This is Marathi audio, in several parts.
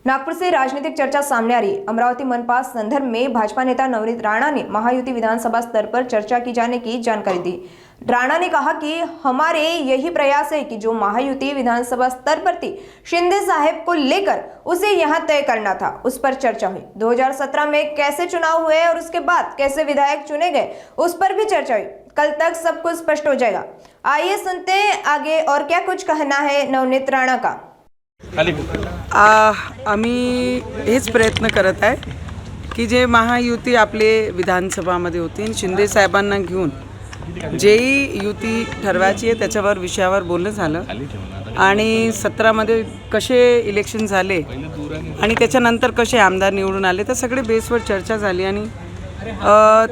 नागपुर से राजनीतिक चर्चा सामने आ रही। अमरावती मनपा संदर्भ में भाजपा नेता नवनीत राणा ने महायुति विधानसभा स्तर पर चर्चा की जाने की जानकारी दी। राणा ने कहा कि हमारे यही प्रयास है कि जो महायुति विधानसभा स्तर पर थी शिंदे साहब को लेकर उसे यहां तय करना था, उस पर चर्चा हुई। 2017 में कैसे चुनाव हुए और उसके बाद कैसे विधायक चुने गए उस पर भी चर्चा हुई। कल तक सब कुछ स्पष्ट हो जाएगा। आइए सुनते हैं आगे और क्या कुछ कहना है नवनीत राणा का। आम्ही हेच प्रयत्न करत आहे की जे महायुती आपले विधानसभामध्ये होती आणि शिंदे साहेबांना घेऊन जेही युती ठरवायची आहे त्याच्यावर विषयावर बोलणं झालं आणि 17मध्ये कसे इलेक्शन झाले आणि त्याच्यानंतर कसे आमदार निवडून आले तर सगळे बेसवर चर्चा झाली आणि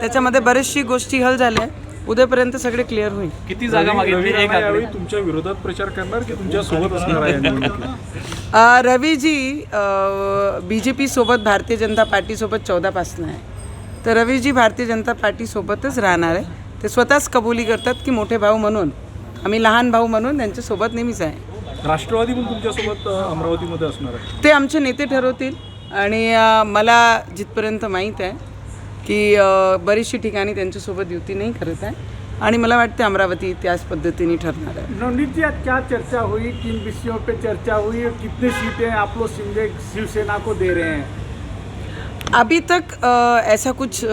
त्याच्यामध्ये बरेचशी गोष्टी हल झाल्या। उद्यापर्यंत सगळे क्लिअर होईल। किती जागा मागितली? एक यावेळी तुमच्या विरोधात प्रचार करणार की तुमच्या सोबत असणार आहे? रवीजी बीजेपी सोबत भारतीय जनता पार्टी सोबत 14 पासून आहे, तर रवीजी भारतीय जनता पार्टी सोबतच राहणार आहे। ते स्वतःच कबुली करतात की मोठे भाऊ म्हणून, आम्ही लहान भाऊ म्हणून त्यांच्या सोबत नेहमीच आहे। राष्ट्रवादी पण तुमच्या सोबत अमरावतीमध्ये असणार आहे? ते आमचे नेते ठरवतील आणि मला जिथपर्यंत माहीत आहे की बरीचशी ठिकाणी त्यांच्यासोबत युती नाही करत आहे आणि मला वाटते अमरावती त्याच पद्धतीने ठरणार आहे। नवनीत जी, आज क्या चर्चा हुई? किन विषयों पे चर्चा हुई? कितनी सीटें आप लोग शिवसेना को दे रहे हैं? अभी तक ऐसा कुछ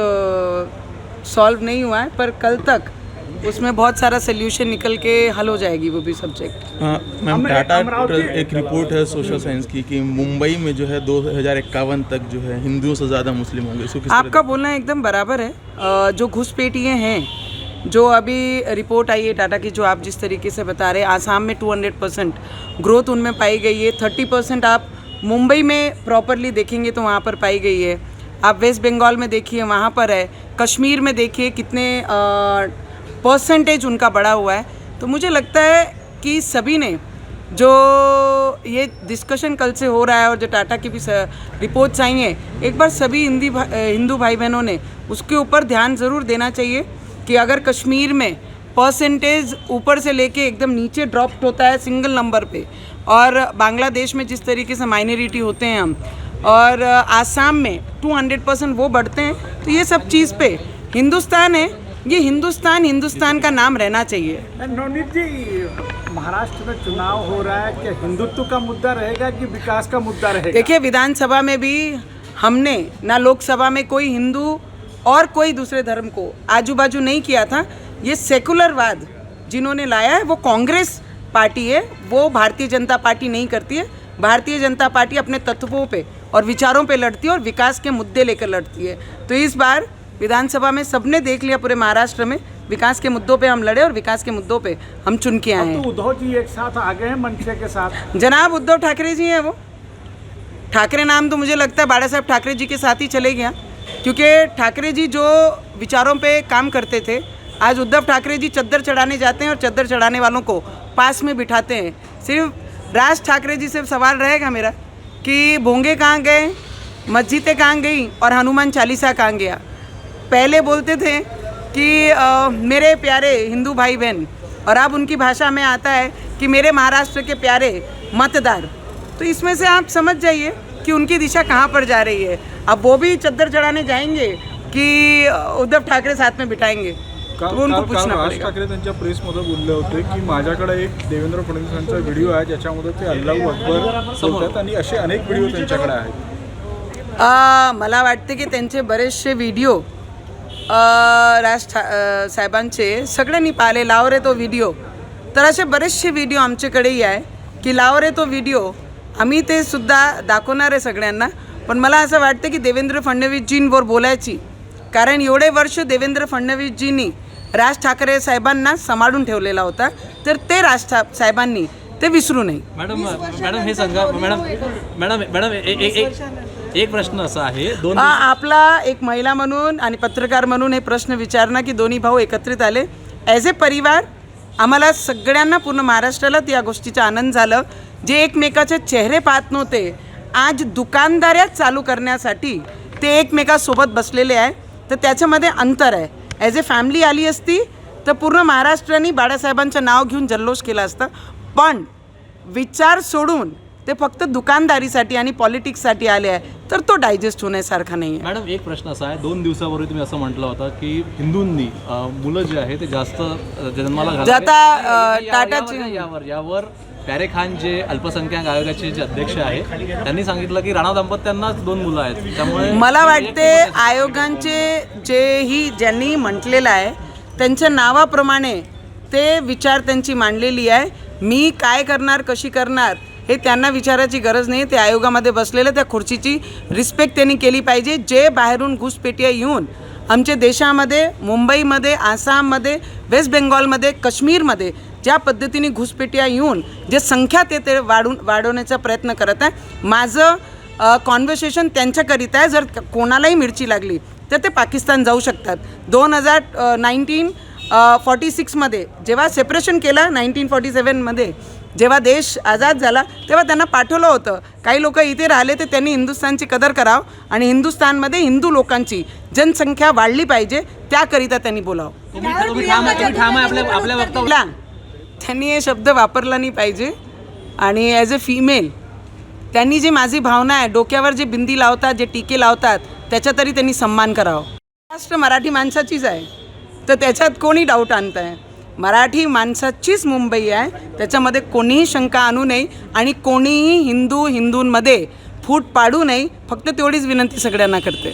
सॉल्व नहीं हुआ है, पर कल तक उसमें बहुत सारा सोल्यूशन निकल के हल हो जाएगी वो भी सब्जेक्ट। मैम, टाटा एक रिपोर्ट है सोशल साइंस की कि मुंबई में जो है 2051 तक जो है हिंदुओं से ज़्यादा मुस्लिम होंगे। इसको किस आपका बोलना एकदम बराबर है। जो घुसपैठिए हैं, जो अभी रिपोर्ट आई है टाटा की, जो आप जिस तरीके से बता रहे हैं, आसाम में 200% ग्रोथ उनमें पाई गई है। 30% आप मुंबई में प्रॉपरली देखेंगे तो वहाँ पर पाई गई है। आप वेस्ट बंगाल में देखिए वहाँ पर है। कश्मीर में देखिए कितने परसेंटेज उनका बढ़ा हुआ है। तो मुझे लगता है कि सभी ने जो ये डिस्कशन कल से हो रहा है और जो टाटा की भी रिपोर्ट्स आई हैं, एक बार सभी हिंदू भाई बहनों ने उसके ऊपर ध्यान ज़रूर देना चाहिए कि अगर कश्मीर में परसेंटेज ऊपर से लेके एकदम नीचे ड्रॉप होता है सिंगल नंबर पे, और बांग्लादेश में जिस तरीके से माइनॉरिटी होते हैं हम, और आसाम में 200% वो बढ़ते हैं, तो ये सब चीज़ पे हिंदुस्तान है, ये हिंदुस्तान का नाम रहना चाहिए। नवनीत जी, महाराष्ट्र में चुनाव हो रहा है, क्या हिंदुत्व का मुद्दा रहेगा कि विकास का मुद्दा रहेगा? देखिए, विधानसभा में भी हमने ना लोकसभा में कोई हिंदू और कोई दूसरे धर्म को आजू बाजू नहीं किया था। ये सेकुलरवाद जिन्होंने लाया है वो कांग्रेस पार्टी है, वो भारतीय जनता पार्टी नहीं करती है। भारतीय जनता पार्टी अपने तत्वों पे और विचारों पे लड़ती है और विकास के मुद्दे लेकर लड़ती है। तो इस बार विधानसभा में सबने देख लिया, पूरे महाराष्ट्र में विकास के मुद्दों पे हम लड़े और विकास के मुद्दों पे हम चुन के आए हैं। तो उद्धव जी एक साथ आ गए हैं मनसे के साथ। जनाब उद्धव ठाकरे जी हैं, वो ठाकरे नाम तो मुझे लगता है बाला साहब ठाकरे जी के साथ ही चले गया, क्योंकि ठाकरे जी जो विचारों पे काम करते थे, आज उद्धव ठाकरे जी चद्दर चढ़ाने जाते हैं और चद्दर चढ़ाने वालों को पास में बिठाते हैं। सिर्फ राज ठाकरे जी से सवाल रहेगा मेरा कि भोंगे कहाँ गए, मस्जिदें कहाँ गई और हनुमान चालीसा कहाँ गया। पहले बोलते थे कि मेरे प्यारे हिंदू भाई बहन, और अब उनकी भाषा में आता है कि मेरे महाराष्ट्र के प्यारे मतदार। तो इसमें से आप समझ जाइए कि उनकी दिशा कहाँ पर जा रही है। अब वो भी चद्दर चढ़ाने जाएंगे कि उद्धव ठाकरे साथ में बिठाएंगे, तो उनको पूछना राज पड़ेगा। ठाकरे त्यांच्या प्रेसमध्ये बोलले होते की माझ्याकडे एक देवेंद्र फडणवीसांचा व्हिडिओ आहे ज्याच्यामध्ये ते अल्लाहू अकबर बोलतात आणि असे अनेक व्हिडिओ त्यांच्याकडे आहेत। मला वाटते की त्यांचे बरेचसे व्हिडिओ साहेबांचे सगळ्यांनी पाहिले। लाव रे तो व्हिडिओ, तर असे बरेचसे व्हिडिओ आमच्याकडेही आहे की लाव रे तो व्हिडिओ, आम्ही ते सुद्धा दाखवणार आहे सगळ्यांना। पण मला असं वाटतं की देवेंद्र फडणवीसजींवर बोलायची, कारण एवढे वर्ष देवेंद्र फडणवीसजींनी राज ठाकरे साहेबांना सांभाळून ठेवलेला होता, तर ते राज साहेबांनी ते विसरू नये। मॅडम हे सांगा मॅडम एक प्रश्न असा आहे, आपला एक महिला म्हणून आणि पत्रकार म्हणून हे प्रश्न विचारणं की दोन्ही भाऊ एकत्रित आले ॲज ए परिवार, आम्हाला सगळ्यांना पूर्ण महाराष्ट्राला या गोष्टीचा आनंद झालं। जे एकमेकाचे चेहरे पाहत नव्हते, आज दुकानदाऱ्या चालू करण्यासाठी ते एकमेकासोबत बसलेले आहे, तर त्याच्यामध्ये अंतर आहे। ॲज ए फॅमिली आली असती तर पूर्ण महाराष्ट्राने बाळासाहेबांचं नाव घेऊन जल्लोष केला असता, पण विचार सोडून ते फक्त दुकानदारीसाठी आणि पॉलिटिक्ससाठी आले आहे, तर तो डायजेस्ट होण्यासारखा नाही आहे. मॅडम एक प्रश्न असा आहे, 2 दिवसापूर्वी तुम्ही असं म्हटलं होतं की हिंदूंनी मुलं जे आहे ते जास्त जन्माला घालावे. आता टाटाची यावर प्यारे खान जे अल्पसंख्याक आयोगाचे जे अध्यक्ष आहेत त्यांनी सांगितलं की राणा दाम्पत्यांनाच 2 मुलं आहेत, त्यामुळे मला वाटते आयोगांचे ज्यांनी म्हटलेलं आहे त्यांच्या नावाप्रमाणे ते विचार त्यांची मांडलेली आहे. मी काय करणार, कशी करणार हे त्यांना विचारायची गरज नाही. ते आयोगामध्ये बसलेलं, त्या खुर्चीची रिस्पेक्ट त्यांनी केली पाहिजे. जे बाहेरून घुसपेटिया येऊन आमच्या देशामध्ये, मुंबईमध्ये, आसाममध्ये, वेस्ट बेंगॉलमध्ये, काश्मीरमध्ये ज्या पद्धतीने घुसपेटिया येऊन जे संख्या ते वाढवण्याचा प्रयत्न करत आहे, माझं कॉन्व्हर्सेशन त्यांच्याकरिता आहे. जर कोणालाही मिरची लागली तर ते पाकिस्तान जाऊ शकतात. 1946मध्ये जेव्हा सेपरेशन केलं, 1947मध्ये जेव्हा देश आझाद झाला तेव्हा त्यांना पाठवलं होतं. काही लोक इथे राहिले तर त्यांनी हिंदुस्थानची कदर करावं आणि हिंदुस्थानमध्ये हिंदू लोकांची जनसंख्या वाढली पाहिजे त्याकरिता त्यांनी बोलावं. तुम्ही ठाम आहे आपल्या वक्तव्यात. त्यांनी हे शब्द वापरला नाही पाहिजे. आणि ॲज अ फिमेल त्यांनी जी माझी भावना आहे, डोक्यावर जे बिंदी लावतात, जे टीके लावतात, त्याचा तरी त्यांनी सन्मान करावा. महाराष्ट्र मराठी माणसाचीच आहे, तर त्याच्यात कोणी डाऊट आणत आहे. मराठी माणसाचीच मुंबई आहे, त्याच्यामध्ये कोणीही शंका आणू नये आणि कोणीही हिंदूंमध्ये फूट पाडू नये. फक्त तेवढीच विनंती सगळ्यांना करते.